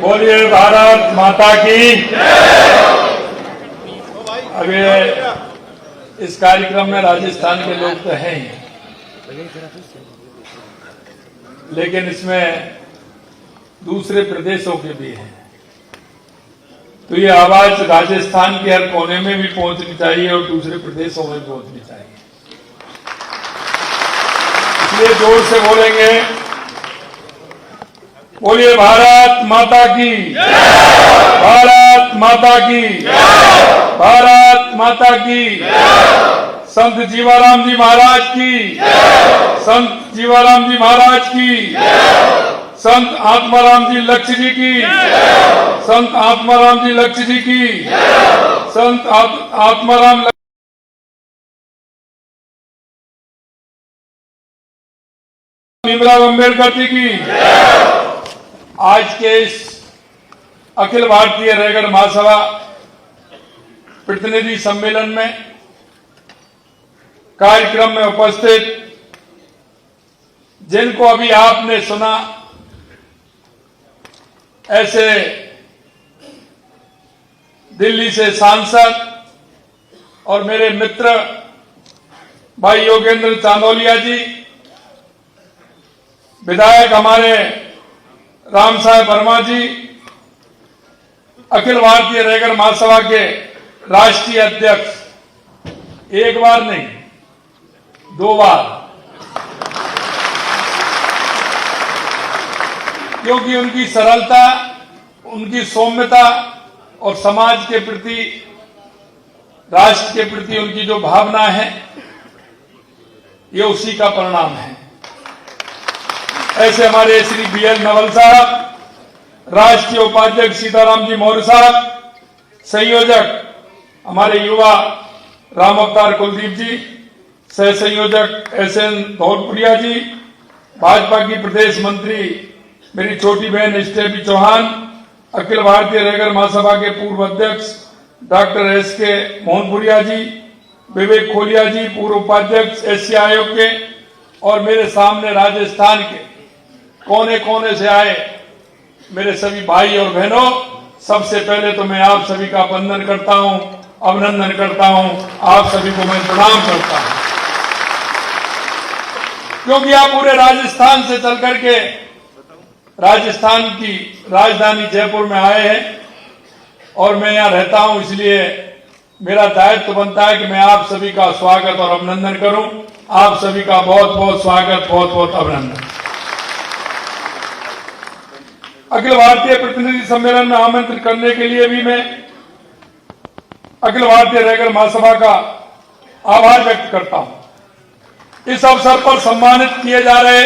बोलिए भारत माता की। अभी इस कार्यक्रम में राजस्थान के लोग तो हैं ही, लेकिन इसमें दूसरे प्रदेशों के भी हैं, तो ये आवाज राजस्थान के हर कोने में भी पहुंचनी चाहिए और दूसरे प्रदेशों में पहुंचनी चाहिए। इसलिए जोर से बोलेंगे, बोलिए भारत माता की, भारत माता की, भारत माता की। संत जीवाराम जी महाराज की, संत जीवाराम जी महाराज की, संत आत्माराम जी लक्ष्य जी की, संत आत्माराम जी लक्ष्य जी की, संत आत्माराम भीमराव अम्बेडकर जी की। आज के इस अखिल भारतीय रैगढ़ महासभा प्रतिनिधि सम्मेलन में कार्यक्रम में उपस्थित जिनको अभी आपने सुना, ऐसे दिल्ली से सांसद और मेरे मित्र भाई योगेंद्र चांदोलिया जी, विधायक हमारे राम साहब वर्मा जी, अखिल भारतीय रैगढ़ महासभा के राष्ट्रीय अध्यक्ष, एक बार नहीं 2 बार, क्योंकि उनकी सरलता, उनकी सौम्यता और समाज के प्रति, राष्ट्र के प्रति उनकी जो भावना है, ये उसी का परिणाम है। ऐसे हमारे श्री BL नवल साहब, राष्ट्रीय उपाध्यक्ष सीताराम जी मौर्य साहब, संयोजक हमारे युवा राम अवतार कुलदीप जी, सह संयोजक SN धौलपुरिया जी, भाजपा की प्रदेश मंत्री मेरी छोटी बहन स्टेफी चौहान, अखिल भारतीय रैगढ़ महासभा के पूर्व अध्यक्ष डॉक्टर SK मोहनपुरिया जी, विवेक खोलिया जी, पूर्व उपाध्यक्ष SC आयोग के, और मेरे सामने राजस्थान के कोने कोने से आए मेरे सभी भाई और बहनों, सबसे पहले तो मैं आप सभी का वंदन करता हूं, अभिनंदन करता हूं, आप सभी को मैं प्रणाम करता हूं, क्योंकि आप पूरे राजस्थान से चल करके राजस्थान की राजधानी जयपुर में आए हैं और मैं यहां रहता हूं, इसलिए मेरा दायित्व बनता है कि मैं आप सभी का स्वागत और अभिनंदन करूं। आप सभी का बहुत बहुत स्वागत, बहुत बहुत अभिनंदन। अखिल भारतीय प्रतिनिधि सम्मेलन में आमंत्रित करने के लिए भी मैं अखिल भारतीय रैगढ़ महासभा का आभार व्यक्त करता हूं। इस अवसर पर सम्मानित किए जा रहे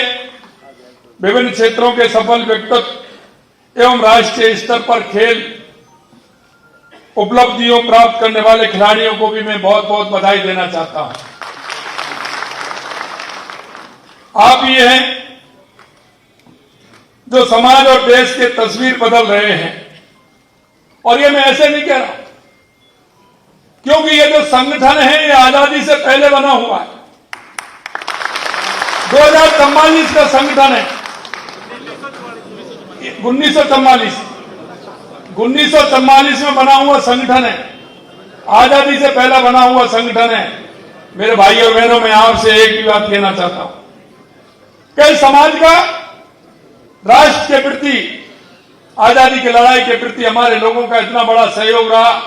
विभिन्न क्षेत्रों के सफल व्यक्तित्व एवं राष्ट्रीय स्तर पर खेल उपलब्धियों प्राप्त करने वाले खिलाड़ियों को भी मैं बहुत बहुत बधाई देना चाहता हूं। आप ये हैं जो समाज और देश के तस्वीर बदल रहे हैं, और ये मैं ऐसे नहीं कह रहा, क्योंकि ये जो संगठन है ये आजादी से पहले बना हुआ है। 2044 का संगठन है, 1944 में बना हुआ संगठन है, आजादी से पहला बना हुआ संगठन है। मेरे भाइयों बहनों, मैं आपसे एक ही बात कहना चाहता हूं कि समाज का राष्ट्र के प्रति, आजादी की लड़ाई के प्रति हमारे लोगों का इतना बड़ा सहयोग रहा।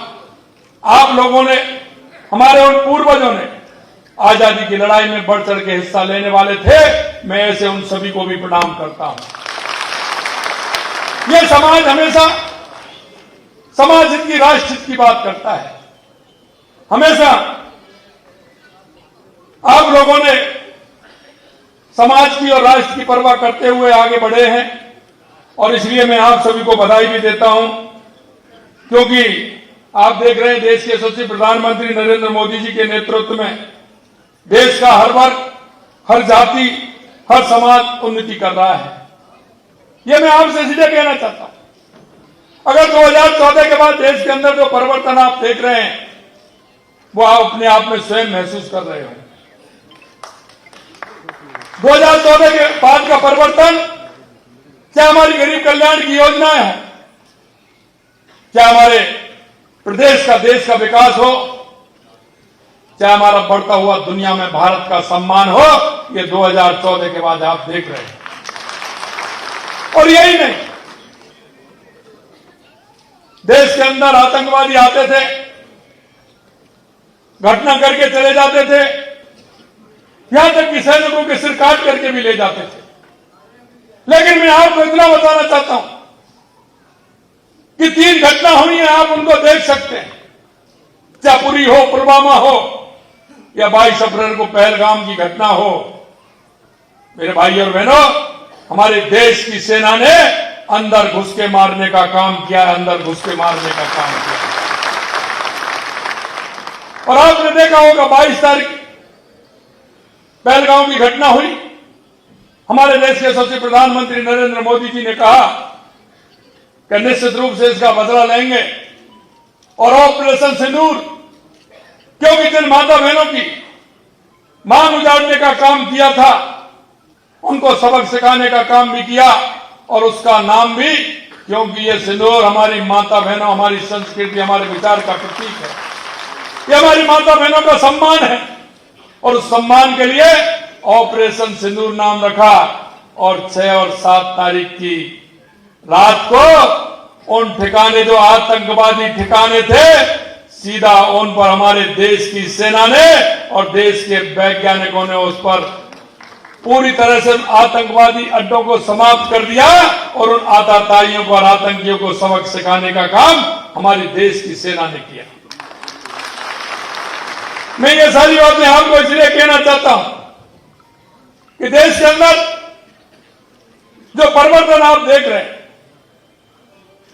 आप लोगों ने, हमारे उन पूर्वजों ने आजादी की लड़ाई में बढ़ चढ़ के हिस्सा लेने वाले थे। मैं ऐसे उन सभी को भी प्रणाम करता हूं। यह समाज हमेशा समाज हित की, राष्ट्र हित की बात करता है। हमेशा आप लोगों ने समाज की और राष्ट्र की परवाह करते हुए आगे बढ़े हैं, और इसलिए मैं आप सभी को बधाई भी देता हूं, क्योंकि आप देख रहे हैं देश के यशस्वी प्रधानमंत्री नरेंद्र मोदी जी के नेतृत्व में देश का हर वर्ग, हर जाति, हर समाज उन्नति कर रहा है। यह मैं आपसे सीधे कहना चाहता हूं। अगर 2014 के बाद देश के अंदर जो परिवर्तन आप देख रहे हैं, वो आप अपने आप में स्वयं महसूस कर रहे हो। 2014 के बाद का परिवर्तन, क्या हमारी गरीब कल्याण की योजनाएं हैं, क्या हमारे प्रदेश का देश का विकास हो, चाहे हमारा बढ़ता हुआ दुनिया में भारत का सम्मान हो, ये 2014 के बाद आप देख रहे हैं। और यही नहीं, देश के अंदर आतंकवादी आते थे, घटना करके चले जाते थे, यहां तक कि सैनिकों के सिर काट करके भी ले जाते थे। लेकिन मैं आपको इतना बताना चाहता हूं कि 3 घटना हुई है, आप उनको देख सकते हैं, चाहे पुरी हो, पुलवामा हो, या 22 अप्रैल को पहलगाम की घटना हो। मेरे भाई और बहनों, हमारे देश की सेना ने अंदर घुस के मारने का काम किया, अंदर घुस के मारने का काम किया। और आपने देखा होगा 22 तारीख पहलगाम की घटना हुई, हमारे देश के यशस्वी प्रधानमंत्री नरेंद्र मोदी जी ने कहा कि निश्चित रूप से इसका बदला लेंगे और ऑपरेशन सिंदूर, क्योंकि जिन माता बहनों की मांग उजाड़ने का काम किया था, उनको सबक सिखाने का काम भी किया, और उसका नाम भी, क्योंकि ये सिंदूर हमारी माता बहनों, हमारी संस्कृति, हमारे विचार का प्रतीक है, ये हमारी माता बहनों का सम्मान है, और उस सम्मान के लिए ऑपरेशन सिंदूर नाम रखा। और 6 और 7 तारीख की रात को उन ठिकाने, जो आतंकवादी ठिकाने थे, सीधा उन पर हमारे देश की सेना ने और देश के वैज्ञानिकों ने उस पर पूरी तरह से आतंकवादी अड्डों को समाप्त कर दिया, और उन आतताइयों को और आतंकियों को सबक सिखाने का काम हमारे देश की सेना ने किया। मैं ये सारी बातें आपको इसलिए कहना चाहता हूं कि देश के अंदर जो परिवर्तन आप देख रहे हैं,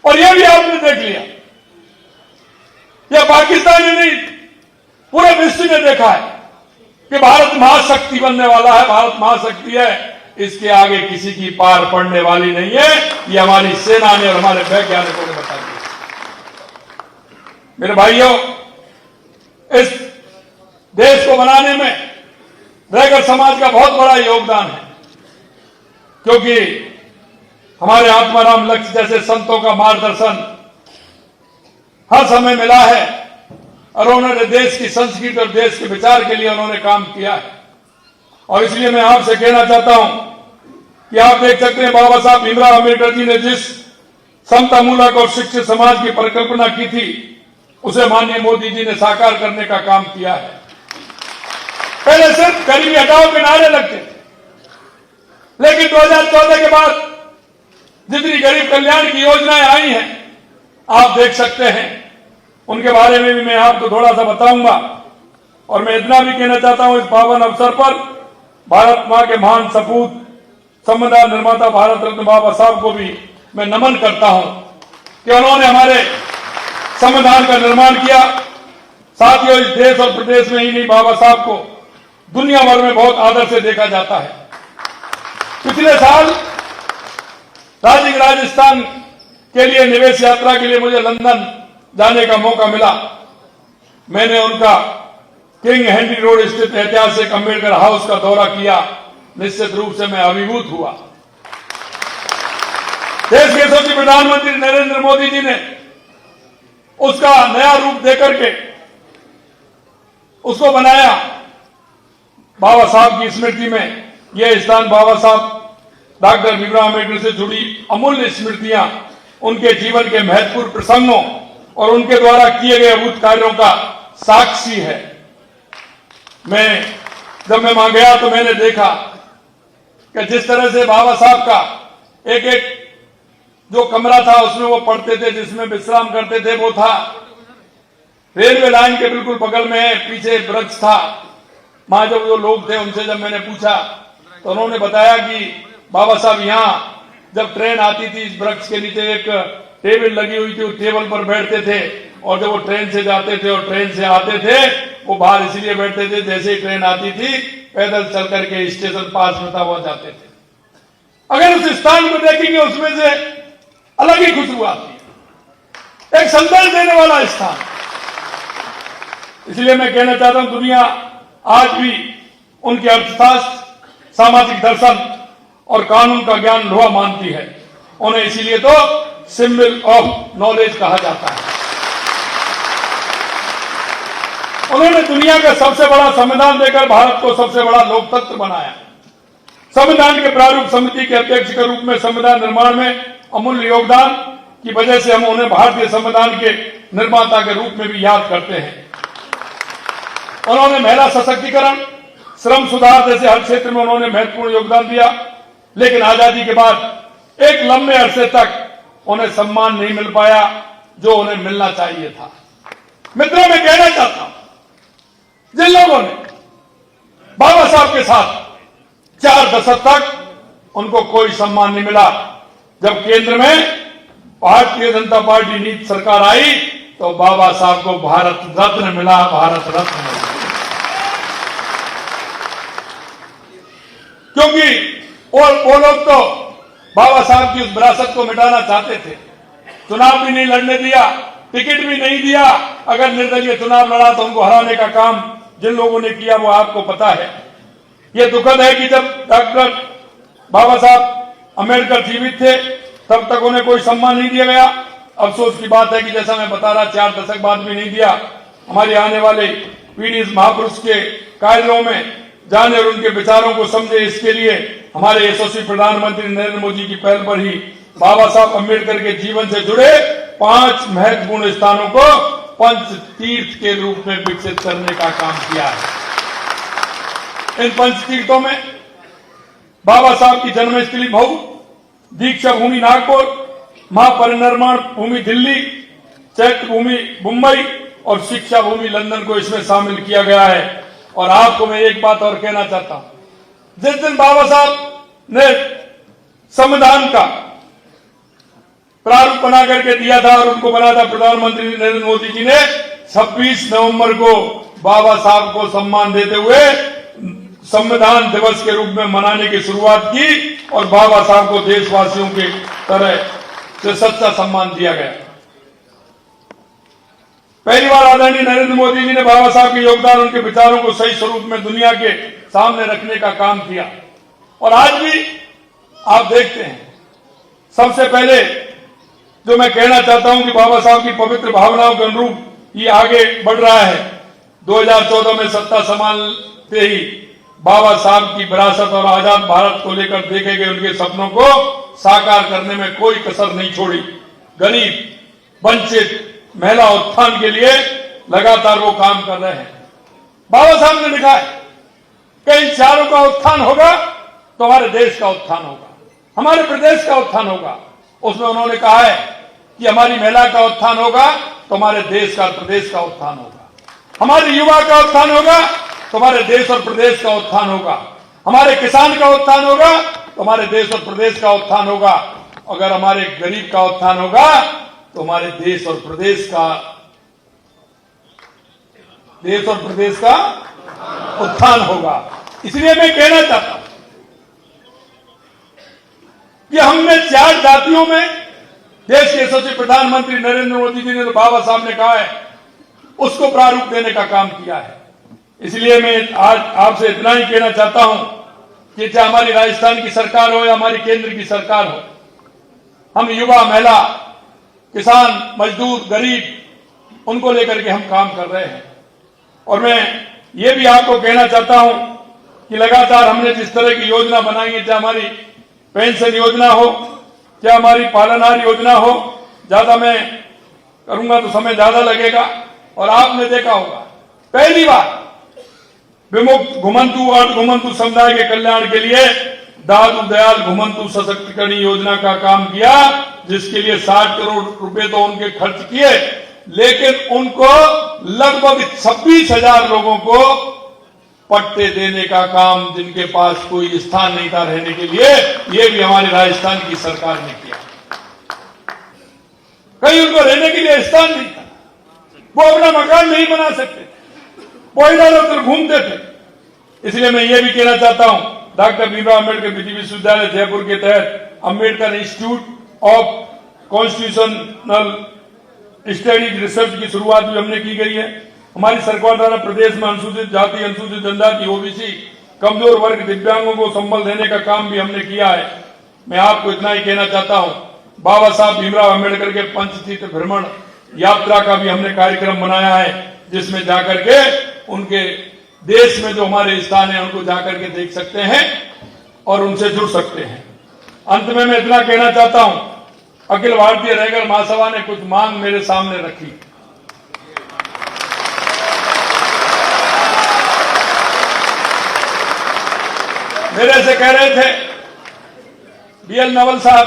और यह भी आपने देख लिया, यह पाकिस्तान ने नहीं, पूरे विश्व ने देखा है कि भारत महाशक्ति बनने वाला है, भारत महाशक्ति है, इसके आगे किसी की पार पड़ने वाली नहीं है। ये हमारी सेना ने और हमारे वैज्ञानिकों ने बता दिया। मेरे भाइयों, इस देश को बनाने में रैगर समाज का बहुत बड़ा योगदान है, क्योंकि हमारे आत्माराम लक्ष्य जैसे संतों का मार्गदर्शन हर समय मिला है, और उन्होंने देश की संस्कृति और देश के विचार के लिए उन्होंने काम किया है। और इसलिए मैं आपसे कहना चाहता हूं कि आप देख सकते हैं, बाबा साहब भीमराव अम्बेडकर जी ने जिस समतामूलक और शिक्षित समाज की परिकल्पना की थी, उसे माननीय मोदी जी ने साकार करने का काम किया है। पहले सिर्फ गरीबी हटाओ के नारे लगते थे, लेकिन 2014 के बाद जितनी गरीब कल्याण की योजनाएं आई हैं, आप देख सकते हैं, उनके बारे में भी मैं आपको थोड़ा सा बताऊंगा। और मैं इतना भी कहना चाहता हूं, इस पावन अवसर पर भारत मां के महान सपूत, संविधान निर्माता भारत रत्न बाबा साहब को भी मैं नमन करता हूं कि उन्होंने हमारे संविधान का निर्माण किया। साथियों, इस देश और प्रदेश में ही नहीं, बाबा साहब को दुनिया भर में बहुत आदर से देखा जाता है। पिछले साल राजस्थान के लिए निवेश यात्रा के लिए मुझे लंदन जाने का मौका मिला। मैंने उनका किंग हेनरी रोड स्थित ऐतिहासिक अम्बेडकर हाउस का दौरा किया। निश्चित रूप से मैं अभिभूत हुआ। देश के यशस्वी प्रधानमंत्री नरेंद्र मोदी जी ने उसका नया रूप देकर के उसको बनाया। बाबा साहब की स्मृति में यह स्थान बाबा साहब डॉक्टर भीमराव अम्बेडकर से जुड़ी अमूल्य स्मृतियां, उनके जीवन के महत्वपूर्ण प्रसंगों और उनके द्वारा किए गए अद्भुत कार्यों का साक्षी है। जब मैं वहां गया तो मैंने देखा कि जिस तरह से बाबा साहब का एक एक जो कमरा था उसमें वो पढ़ते थे, जिसमें विश्राम करते थे, वो था रेलवे लाइन के बिल्कुल बगल में, पीछे वृक्ष था। वहां जब जो लोग थे उनसे जब मैंने पूछा तो उन्होंने बताया कि बाबा साहब यहां जब ट्रेन आती थी, इस वृक्ष के नीचे एक टेबल लगी हुई थी, उस टेबल पर बैठते थे, और जब वो ट्रेन से जाते थे और ट्रेन से आते थे, वो बाहर इसलिए बैठते थे, जैसे ही ट्रेन आती थी पैदल चल करके स्टेशन पास में था वो जाते थे। अगर उस स्थान को देखेंगे उसमें से अलग ही खुशबू आती है, एक संदेश देने वाला स्थान। इसलिए मैं कहना चाहता हूं, दुनिया आज भी उनके अर्थशास्त्र, सामाजिक दर्शन और कानून का ज्ञान लोहा मानती है। उन्हें इसीलिए तो सिंबल ऑफ नॉलेज कहा जाता है। उन्होंने दुनिया का सबसे बड़ा संविधान देकर भारत को सबसे बड़ा लोकतंत्र बनाया। संविधान के प्रारूप समिति के अध्यक्ष के रूप में संविधान निर्माण में अमूल्य योगदान की वजह से हम उन्हें भारतीय संविधान के निर्माता के रूप में भी याद करते हैं। उन्होंने महिला सशक्तिकरण, श्रम सुधार जैसे हर क्षेत्र में उन्होंने महत्वपूर्ण योगदान दिया। लेकिन आजादी के बाद एक लंबे अरसे तक उन्हें सम्मान नहीं मिल पाया जो उन्हें मिलना चाहिए था। मित्रों, मैं कहना चाहता हूं, जिन लोगों ने बाबा साहब के साथ 4 दशक तक उनको कोई सम्मान नहीं मिला, जब केंद्र में भारतीय जनता पार्टी नीति सरकार आई तो बाबा साहब को भारत रत्न मिला, भारत रत्न मिला। क्योंकि वो लोग तो बाबा साहब की उस विरासत को मिटाना चाहते थे। चुनाव भी नहीं लड़ने दिया, टिकट भी नहीं दिया। अगर निर्दलीय चुनाव लड़ा तो उनको हराने का काम जिन लोगों ने किया वो आपको पता है। ये दुखद है कि जब डॉक्टर बाबा साहब अम्बेडकर जीवित थे तब तक उन्हें कोई सम्मान नहीं दिया गया। अफसोस की बात है कि जैसा मैं बता रहा 4 दशक बाद भी नहीं दिया। हमारे आने वाले पीढ़ी इस महापुरुष के कार्यों में जाने और उनके विचारों को समझे, इसके लिए हमारे यशस्वी प्रधानमंत्री नरेंद्र मोदी की पहल पर ही बाबा साहब अम्बेडकर के जीवन से जुड़े 5 महत्वपूर्ण स्थानों को पंच तीर्थ के रूप में विकसित करने का काम किया है। इन पंच तीर्थों में बाबा साहब की जन्मस्थली मऊ, दीक्षा भूमि नागपुर, महापरिनिर्वाण भूमि दिल्ली, चैत्य भूमि मुंबई और शिक्षा भूमि लंदन को इसमें शामिल किया गया है। और आपको मैं एक बात और कहना चाहता हूं, जिस दिन बाबा साहब ने संविधान का प्रारूप बना करके दिया था और उनको बना था प्रधानमंत्री नरेंद्र मोदी जी ने 26 नवंबर को बाबा साहब को सम्मान देते हुए संविधान दिवस के रूप में मनाने की शुरुआत की और बाबा साहब को देशवासियों के तरह से सच्चा सम्मान दिया गया। पहली बार आदरणीय नरेंद्र मोदी जी ने बाबा साहब के योगदान, उनके विचारों को सही स्वरूप में दुनिया के सामने रखने का काम किया। और आज भी आप देखते हैं, सबसे पहले जो मैं कहना चाहता हूं कि बाबा साहब की पवित्र भावनाओं के अनुरूप ये आगे बढ़ रहा है। 2014 में सत्ता संभालते ही बाबा साहब की विरासत और आजाद भारत को लेकर देखे गए उनके सपनों को साकार करने में कोई कसर नहीं छोड़ी। गरीब, वंचित, महिला उत्थान के लिए लगातार वो काम कर रहे हैं। बाबा साहब ने लिखा है कि इन चारों का उत्थान होगा तो हमारे देश का उत्थान होगा, हमारे प्रदेश का उत्थान होगा। उसमें उन्होंने कहा है कि हमारी महिला का उत्थान होगा तो हमारे देश का, प्रदेश का उत्थान होगा। हमारे युवा का उत्थान होगा तो हमारे देश और प्रदेश का उत्थान होगा। हमारे किसान का उत्थान होगा तो हमारे देश और प्रदेश का उत्थान होगा। अगर हमारे गरीब का उत्थान होगा तो हमारे देश और प्रदेश का उत्थान होगा। इसलिए मैं कहना चाहता हूं कि हमने 4 जातियों में देश के यशस्वी प्रधानमंत्री नरेंद्र मोदी जी ने, तो बाबा साहब ने कहा है, उसको प्रारूप देने का काम किया है। इसलिए मैं आज आपसे इतना ही कहना चाहता हूं कि चाहे हमारी राजस्थान की सरकार हो या हमारी केंद्र की सरकार हो, हम युवा, महिला, किसान, मजदूर, गरीब, उनको लेकर के हम काम कर रहे हैं। और मैं ये भी आपको कहना चाहता हूं कि लगातार हमने जिस तरह की योजना बनाई है, चाहे हमारी पेंशन योजना हो, चाहे हमारी पालनहार योजना हो, ज्यादा मैं करूंगा तो समय ज्यादा लगेगा। और आपने देखा होगा, पहली बार विमुक्त घुमंतु और घुमंतु समुदाय के कल्याण के लिए दादू दयाल घुमंतु सशक्तिकरण योजना का काम किया, जिसके लिए 60 करोड़ रुपए तो उनके खर्च किए, लेकिन उनको लगभग 26,000 लोगों को पट्टे देने का काम, जिनके पास कोई स्थान नहीं था रहने के लिए, ये भी हमारी राजस्थान की सरकार ने किया। कहीं उनको रहने के लिए स्थान नहीं था, वो अपना मकान नहीं बना सकते, वो इधर उधर घूमते थे। इसलिए मैं ये भी कहना चाहता हूं, डॉक्टर भीमराव अम्बेडकर विधि विश्वविद्यालय जयपुर के तहत Ambedkar institute of constitutional studies research की शुरुआत भी हमने की गई है। हमारी सरकार द्वारा प्रदेश में अनुसूचित जाति, अनुसूचित जनजाति, ओबीसी कमजोर वर्ग दिव्यांगों को संबल देने का काम भी हमने किया है। मैं आपको इतना ही कहना चाहता हूं, बाबा साहब भीमराव अम्बेडकर के पंचतीर्थ भ्रमण यात्रा का भी हमने कार्यक्रम बनाया है, जिसमें जाकर के उनके देश में जो हमारे स्थान है उनको जाकर के देख सकते हैं और उनसे जुड़ सकते हैं। अंत में मैं इतना कहना चाहता हूं, अखिल भारतीय रैगर महासभा ने कुछ मांग मेरे सामने रखी। मेरे से कह रहे थे बीएल नवल साहब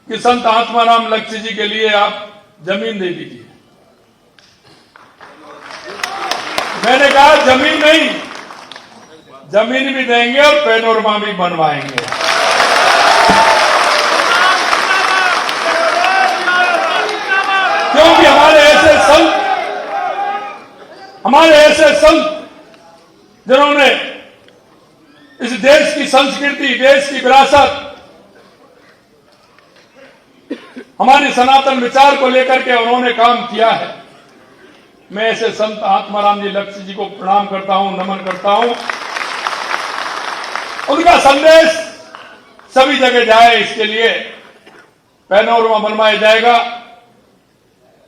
कि संत आत्माराम लक्ष्य जी के लिए आप जमीन दे दीजिए। मैंने कहा जमीन नहीं, जमीन भी देंगे और पैनोरमा भी बनवाएंगे। क्योंकि हमारे ऐसे संत जिन्होंने इस देश की संस्कृति, देश की विरासत, हमारी सनातन विचार को लेकर के उन्होंने काम किया है। मैं ऐसे संत आत्माराम जी लक्ष्य जी को प्रणाम करता हूं, नमन करता हूं। उनका संदेश सभी जगह जाए, इसके लिए पैनोरमा बनवाया जाएगा।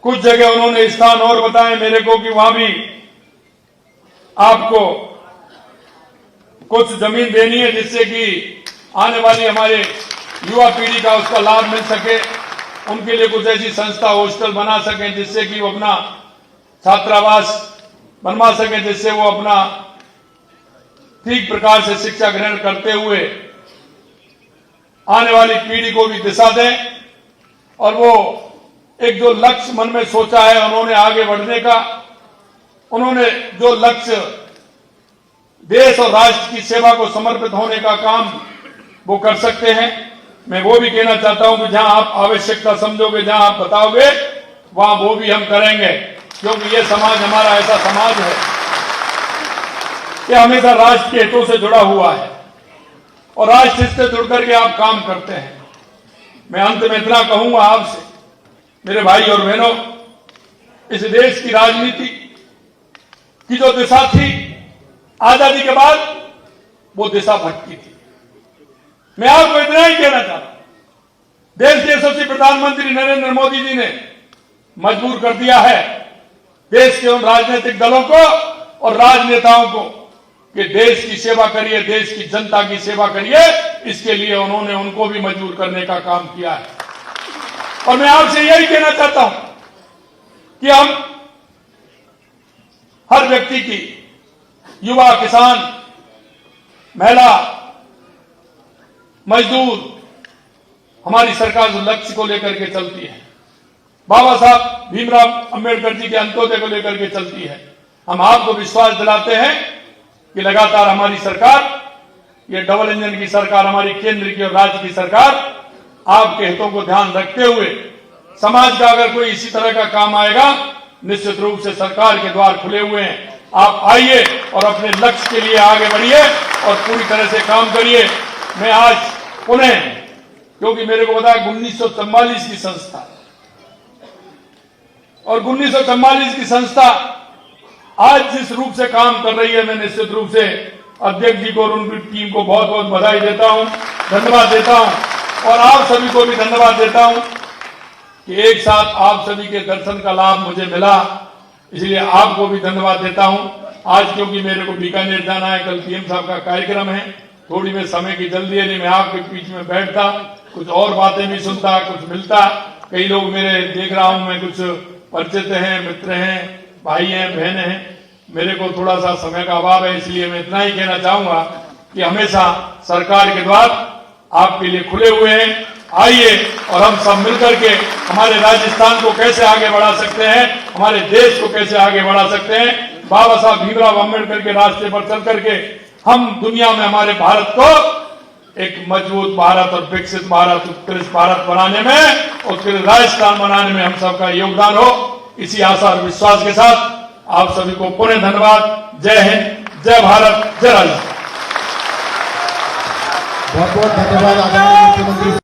कुछ जगह उन्होंने स्थान और बताए मेरे को कि वहां भी आपको कुछ जमीन देनी है, जिससे कि आने वाली हमारे युवा पीढ़ी का उसका लाभ मिल सके। उनके लिए कुछ ऐसी संस्था, हॉस्टल बना सकें जिससे कि वो अपना छात्रावास बनवा सकें, जिससे वो अपना ठीक प्रकार से शिक्षा ग्रहण करते हुए आने वाली पीढ़ी को भी दिशा दें। और वो एक जो लक्ष्य मन में सोचा है उन्होंने आगे बढ़ने का, उन्होंने जो लक्ष्य देश और राष्ट्र की सेवा को समर्पित होने का काम वो कर सकते हैं। मैं वो भी कहना चाहता हूं कि जहां आप आवश्यकता समझोगे, जहां आप बताओगे, वहां वो भी हम करेंगे। क्योंकि ये समाज हमारा ऐसा समाज है कि हमेशा राष्ट्र के हितों से जुड़ा हुआ है और राष्ट्र से जुड़ करके आप काम करते हैं। मैं अंत में इतना कहूंगा आपसे, मेरे भाई और बहनों, इस देश की राजनीति की जो दिशा थी आजादी के बाद, वो दिशा भटकी थी। मैं आपको इतना ही कहना चाहता हूं, देश के यशस्वी प्रधानमंत्री नरेंद्र मोदी जी ने मजबूर कर दिया है देश के उन राजनीतिक दलों को और राजनेताओं को कि देश की सेवा करिए, देश की जनता की सेवा करिए। इसके लिए उन्होंने उनको भी मजबूर करने का काम किया है। और मैं आपसे यही कहना चाहता हूं कि हम हर व्यक्ति की, युवा, किसान, महिला, मजदूर, हमारी सरकार जो लक्ष्य को लेकर के चलती है, बाबा साहब भीमराव अंबेडकर जी के अंत्योदय को लेकर के चलती है। हम आपको विश्वास दिलाते हैं कि लगातार हमारी सरकार, ये डबल इंजन की सरकार, हमारी केंद्र की और राज्य की सरकार, आपके हितों को ध्यान रखते हुए समाज का अगर कोई इसी तरह का काम आएगा, निश्चित रूप से सरकार के द्वार खुले हुए हैं। आप आइए और अपने लक्ष्य के लिए आगे बढ़िए और पूरी तरह से काम करिए। मैं आज पुनः, क्योंकि मेरे को बताया 1944 की संस्था, और 1944 की संस्था आज जिस रूप से काम कर रही है, मैं निश्चित रूप से अध्यक्ष जी को और उनकी टीम को बहुत बहुत बधाई देता हूं, धन्यवाद देता हूं। और आप सभी को भी धन्यवाद देता हूं कि एक साथ आप सभी के दर्शन का लाभ मुझे मिला, इसलिए आपको भी धन्यवाद देता हूं। आज क्योंकि मेरे को बीकानेर जाना है, कल पीएम साहब का कार्यक्रम है, थोड़ी में समय की जल्दी है, नहीं मैं आपके बीच में बैठता, कुछ और बातें भी सुनता, कुछ मिलता। कई लोग मेरे देख रहा हूं मैं, कुछ परिचित हैं, मित्र हैं, भाई हैं, बहन हैं। मेरे को थोड़ा सा समय का अभाव है, इसलिए मैं इतना ही कहना चाहूंगा कि हमेशा सरकार के द्वार आपके लिए खुले हुए हैं। आइए और हम सब मिलकर के हमारे राजस्थान को कैसे आगे बढ़ा सकते हैं, हमारे देश को कैसे आगे बढ़ा सकते हैं। बाबा साहब भीमराव अम्बेडकर के रास्ते पर चल करके हम दुनिया में हमारे भारत को एक मजबूत भारत और विकसित भारत, उत्कृष्ट भारत बनाने में, उत्कृष्ट राजस्थान बनाने में हम सबका योगदान हो। इसी आशा और विश्वास के साथ आप सभी को पुनः धन्यवाद। जय हिंद, जय भारत, जय राजस्थान। बहुत बहुत धन्यवाद आदरणीय मुख्यमंत्री।